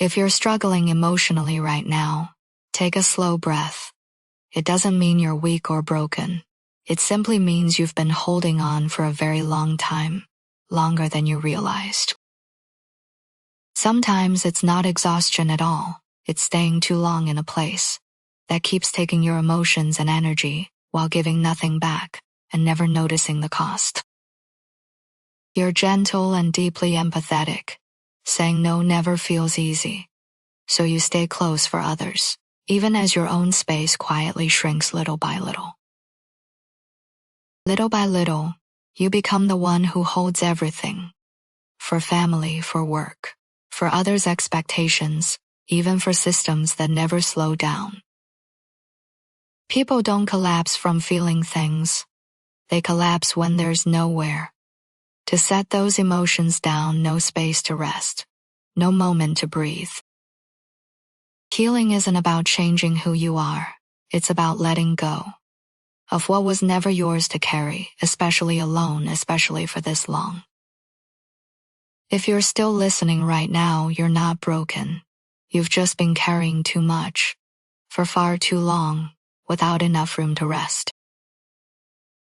If you're struggling emotionally right now, take a slow breath. It doesn't mean you're weak or broken. It simply means you've been holding on for a very long time, longer than you realized. Sometimes it's not exhaustion at all, it's staying too long in a place that keeps taking your emotions and energy while giving nothing back and never noticing the cost. You're gentle and deeply empathetic. Saying no never feels easy, so you stay close for others, even as your own space quietly shrinks little by little. Little by little, you become the one who holds everything. For family, for work, for others' expectations, even for systems that never slow down. People don't collapse from feeling things. They collapse when there's nowhere to set those emotions down, no space to rest, no moment to breathe. Healing isn't about changing who you are. It's about letting go of what was never yours to carry, especially alone, especially for this long. If you're still listening right now, you're not broken. You've just been carrying too much, for far too long, without enough room to rest.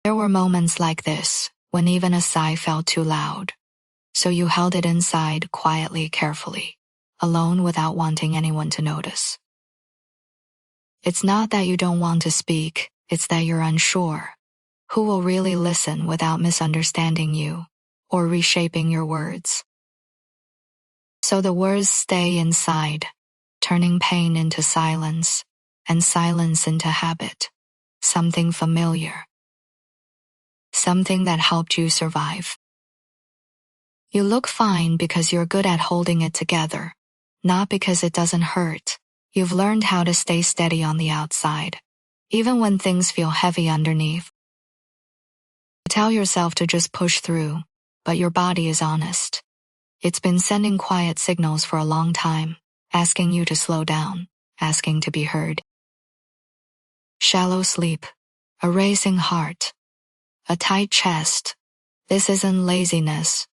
There were moments like this, when even a sigh felt too loud. So you held it inside, quietly, carefully, alone without wanting anyone to notice. It's not that you don't want to speak, it's that you're unsure. Who will really listen without misunderstanding you, or reshaping your words? So the words stay inside, turning pain into silence, and silence into habit. Something familiar. Something that helped you survive. You look fine because you're good at holding it together, not because it doesn't hurt. You've learned how to stay steady on the outside, even when things feel heavy underneath. You tell yourself to just push through, but your body is honest. It's been sending quiet signals for a long time, asking you to slow down, asking to be heard. Shallow sleep, a racing heart, a tight chest. This isn't laziness.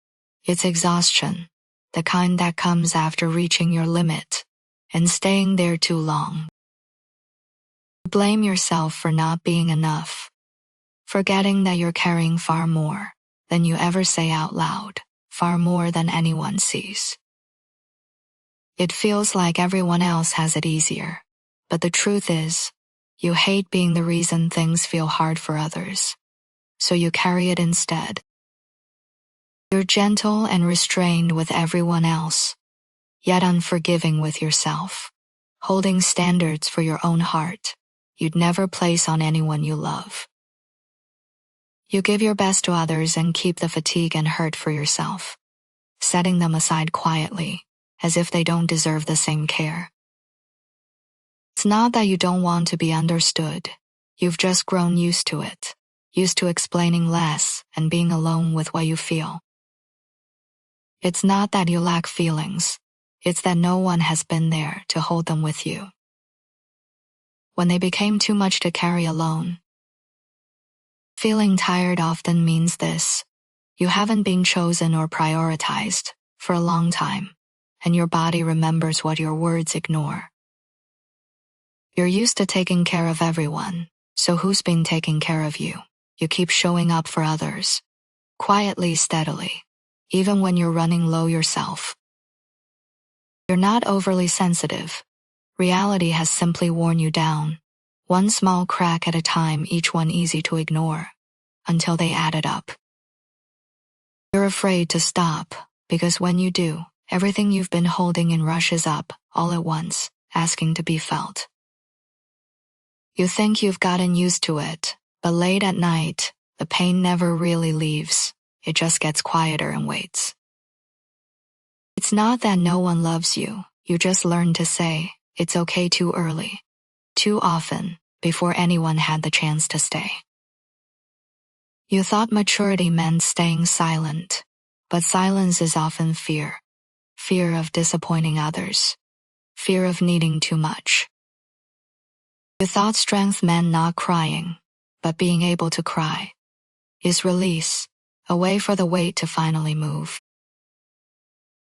It's exhaustion, the kind that comes after reaching your limit and staying there too long. Blame yourself for not being enough, forgetting that you're carrying far more than you ever say out loud, far more than anyone sees. It feels like everyone else has it easier, but the truth is, you hate being the reason things feel hard for others, so you carry it instead. You're gentle and restrained with everyone else, yet unforgiving with yourself, holding standards for your own heart you'd never place on anyone you love. You give your best to others and keep the fatigue and hurt for yourself, setting them aside quietly, as if they don't deserve the same care. It's not that you don't want to be understood. You've just grown used to it, used to explaining less and being alone with what you feel. It's not that you lack feelings, it's that no one has been there to hold them with you. When they became too much to carry alone. Feeling tired often means this. You haven't been chosen or prioritized for a long time, and your body remembers what your words ignore. You're used to taking care of everyone, so who's been taking care of you? You keep showing up for others, quietly, steadily, even when you're running low yourself. You're not overly sensitive. Reality has simply worn you down, one small crack at a time, each one easy to ignore, until they added up. You're afraid to stop, because when you do, everything you've been holding in rushes up, all at once, asking to be felt. You think you've gotten used to it, but late at night, the pain never really leaves. It just gets quieter and waits. It's not that no one loves you, you just learn to say, it's okay too early, too often, before anyone had the chance to stay. You thought maturity meant staying silent, but silence is often fear. Fear of disappointing others. Fear of needing too much. You thought strength meant not crying, but being able to cry is release, a way for the weight to finally move.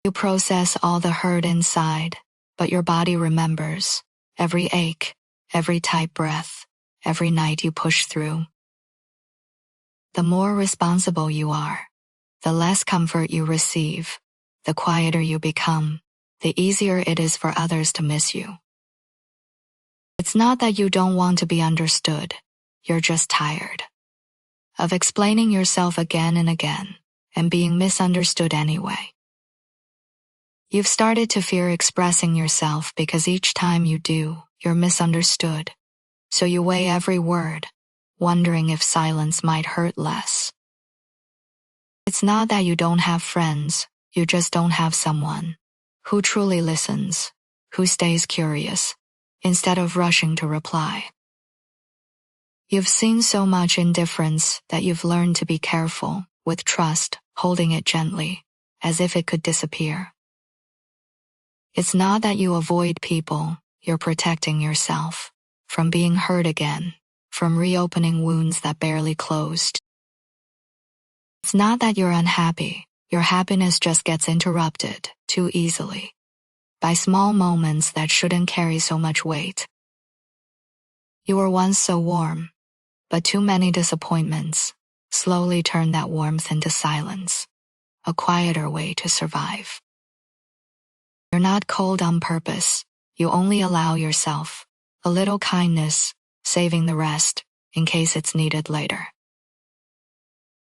You process all the hurt inside, but your body remembers every ache, every tight breath, every night you push through. The more responsible you are, the less comfort you receive, the quieter you become, the easier it is for others to miss you. It's not that you don't want to be understood, you're just tired of explaining yourself again and again, and being misunderstood anyway. You've started to fear expressing yourself because each time you do, you're misunderstood. So you weigh every word, wondering if silence might hurt less. It's not that you don't have friends, you just don't have someone who truly listens, who stays curious, instead of rushing to reply. You've seen so much indifference that you've learned to be careful, with trust, holding it gently, as if it could disappear. It's not that you avoid people, you're protecting yourself from being hurt again, from reopening wounds that barely closed. It's not that you're unhappy, your happiness just gets interrupted too easily by small moments that shouldn't carry so much weight. You were once so warm, but too many disappointments slowly turned that warmth into silence, a quieter way to survive. You're not cold on purpose, you only allow yourself a little kindness, saving the rest in case it's needed later.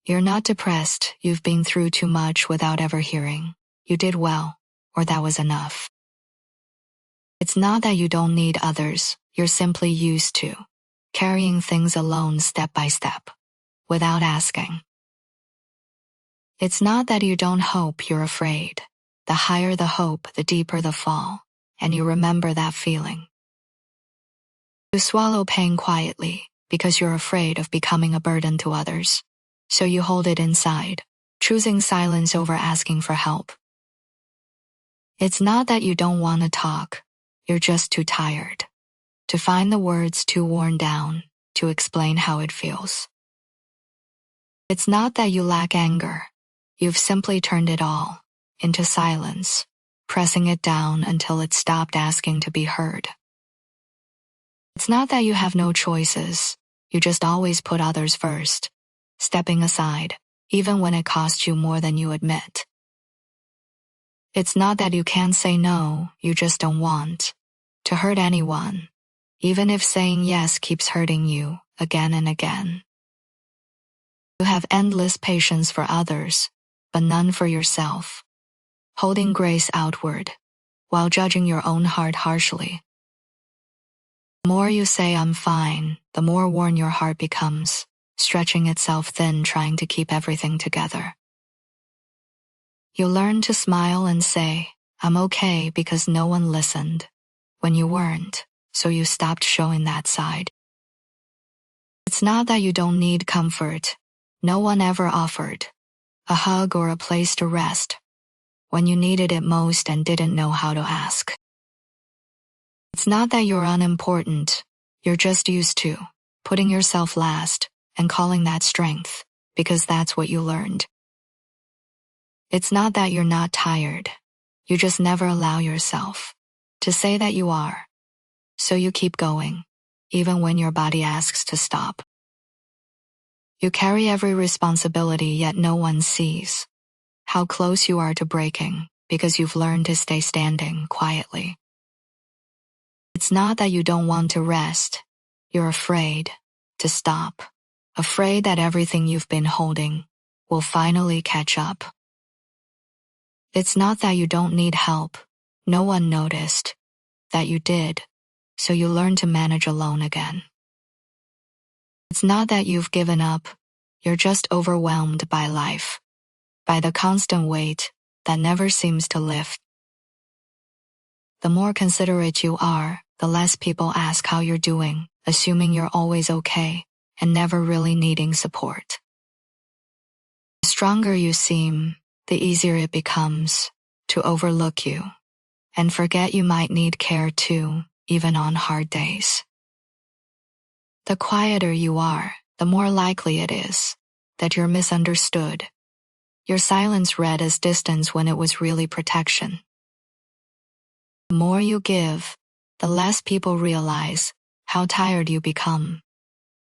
You're not depressed, you've been through too much without ever hearing, you did well, or that was enough. It's not that you don't need others, you're simply used to carrying things alone step by step, without asking. It's not that you don't hope, you're afraid. The higher the hope, the deeper the fall, and you remember that feeling. You swallow pain quietly, because you're afraid of becoming a burden to others. So you hold it inside, choosing silence over asking for help. It's not that you don't want to talk, you're just too tired to find the words, too worn down to explain how it feels. It's not that you lack anger, you've simply turned it all into silence, pressing it down until it stopped asking to be heard. It's not that you have no choices, you just always put others first, stepping aside, even when it costs you more than you admit. It's not that you can't say no, you just don't want to hurt anyone, even if saying yes keeps hurting you again and again. You have endless patience for others, but none for yourself, holding grace outward, while judging your own heart harshly. The more you say I'm fine, the more worn your heart becomes, stretching itself thin trying to keep everything together. You learn to smile and say, I'm okay because no one listened, when you weren't, so you stopped showing that side. It's not that you don't need comfort, no one ever offered a hug or a place to rest when you needed it most and didn't know how to ask. It's not that you're unimportant, you're just used to putting yourself last and calling that strength, because that's what you learned. It's not that you're not tired, you just never allow yourself to say that you are. So you keep going, even when your body asks to stop. You carry every responsibility yet no one sees how close you are to breaking because you've learned to stay standing quietly. It's not that you don't want to rest, you're afraid to stop, afraid that everything you've been holding will finally catch up. It's not that you don't need help, no one noticed that you did, so you learn to manage alone again. It's not that you've given up, you're just overwhelmed by life, by the constant weight that never seems to lift. The more considerate you are, the less people ask how you're doing, assuming you're always okay, and never really needing support. The stronger you seem, the easier it becomes to overlook you and forget you might need care too, even on hard days. The quieter you are, the more likely it is that you're misunderstood. Your silence read as distance when it was really protection. The more you give, the less people realize how tired you become,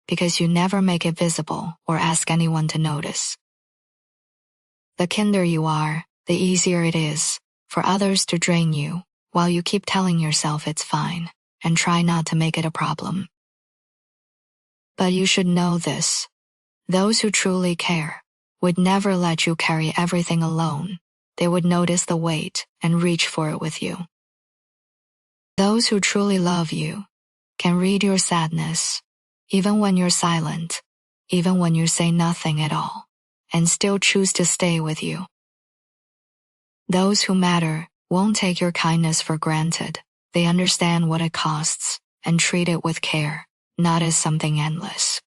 because you never make it visible or ask anyone to notice. The kinder you are, the easier it is for others to drain you, while you keep telling yourself it's fine and try not to make it a problem. But you should know this: those who truly care would never let you carry everything alone. They would notice the weight and reach for it with you. Those who truly love you can read your sadness, even when you're silent, even when you say nothing at all, and still choose to stay with you. Those who matter won't take your kindness for granted. They understand what it costs and treat it with care, not as something endless.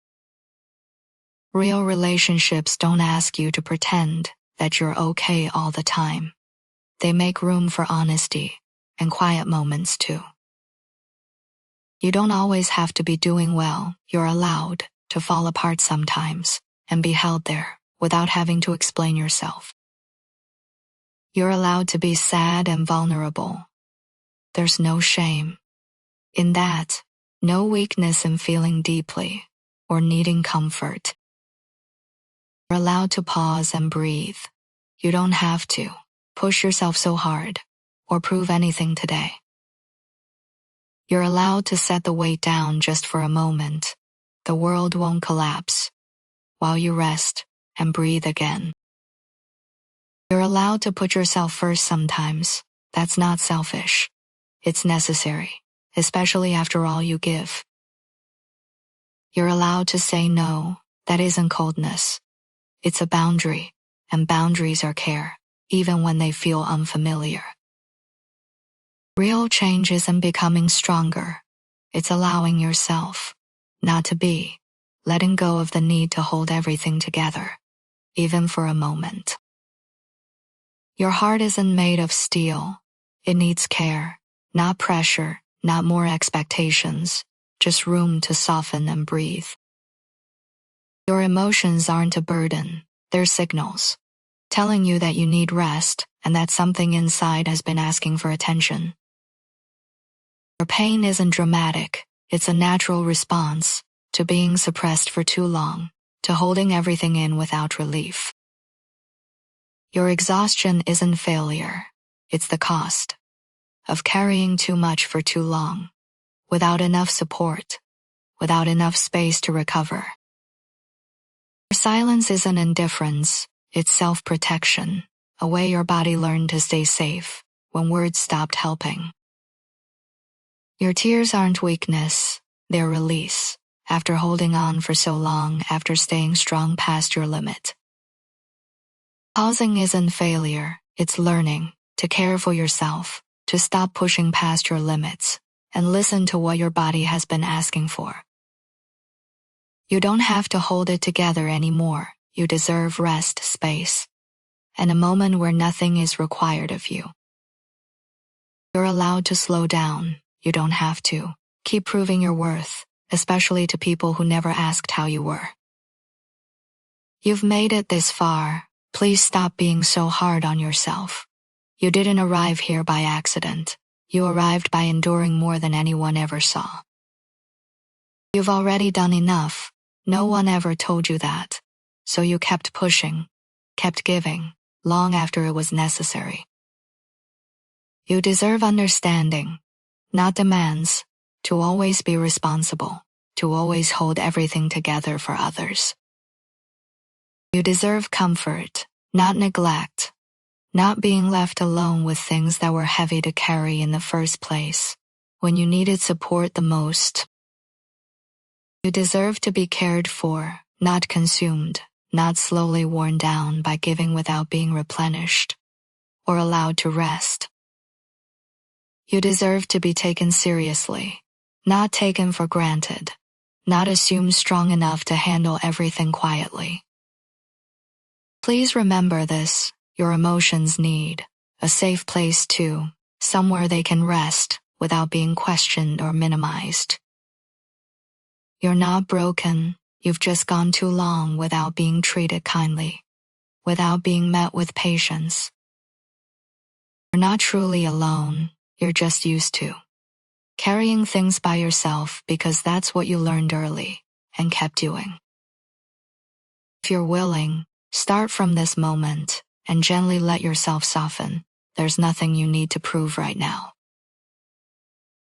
Real relationships don't ask you to pretend that you're okay all the time. They make room for honesty and quiet moments too. You don't always have to be doing well. You're allowed to fall apart sometimes and be held there without having to explain yourself. You're allowed to be sad and vulnerable. There's no shame in that, no weakness in feeling deeply or needing comfort. You're allowed to pause and breathe. You don't have to push yourself so hard or prove anything today. You're allowed to set the weight down just for a moment. The world won't collapse while you rest and breathe again. You're allowed to put yourself first sometimes. That's not selfish. It's necessary, especially after all you give. You're allowed to say no. That isn't coldness. It's a boundary, and boundaries are care, even when they feel unfamiliar. Real change isn't becoming stronger. It's allowing yourself not to be, letting go of the need to hold everything together, even for a moment. Your heart isn't made of steel. It needs care, not pressure, not more expectations, just room to soften and breathe. Your emotions aren't a burden, they're signals, telling you that you need rest and that something inside has been asking for attention. Your pain isn't dramatic, it's a natural response to being suppressed for too long, to holding everything in without relief. Your exhaustion isn't failure, it's the cost of carrying too much for too long, without enough support, without enough space to recover. Your silence isn't indifference, it's self-protection, a way your body learned to stay safe when words stopped helping. Your tears aren't weakness, they're release, after holding on for so long, after staying strong past your limit. Pausing isn't failure, it's learning to care for yourself, to stop pushing past your limits, and listen to what your body has been asking for. You don't have to hold it together anymore. You deserve rest, space, and a moment where nothing is required of you. You're allowed to slow down. You don't have to keep proving your worth, especially to people who never asked how you were. You've made it this far. Please stop being so hard on yourself. You didn't arrive here by accident. You arrived by enduring more than anyone ever saw. You've already done enough. No one ever told you that. So you kept pushing, kept giving, long after it was necessary. You deserve understanding, not demands, to always be responsible, to always hold everything together for others. You deserve comfort, not neglect, not being left alone with things that were heavy to carry in the first place, when you needed support the most. You deserve to be cared for, not consumed, not slowly worn down by giving without being replenished or allowed to rest. You deserve to be taken seriously, not taken for granted, not assumed strong enough to handle everything quietly. Please remember this: your emotions need a safe place too, somewhere they can rest without being questioned or minimized. You're not broken, you've just gone too long without being treated kindly. without being met with patience. You're not truly alone, you're just used to carrying things by yourself because that's what you learned early and kept doing. If you're willing, start from this moment and gently let yourself soften. There's nothing you need to prove right now.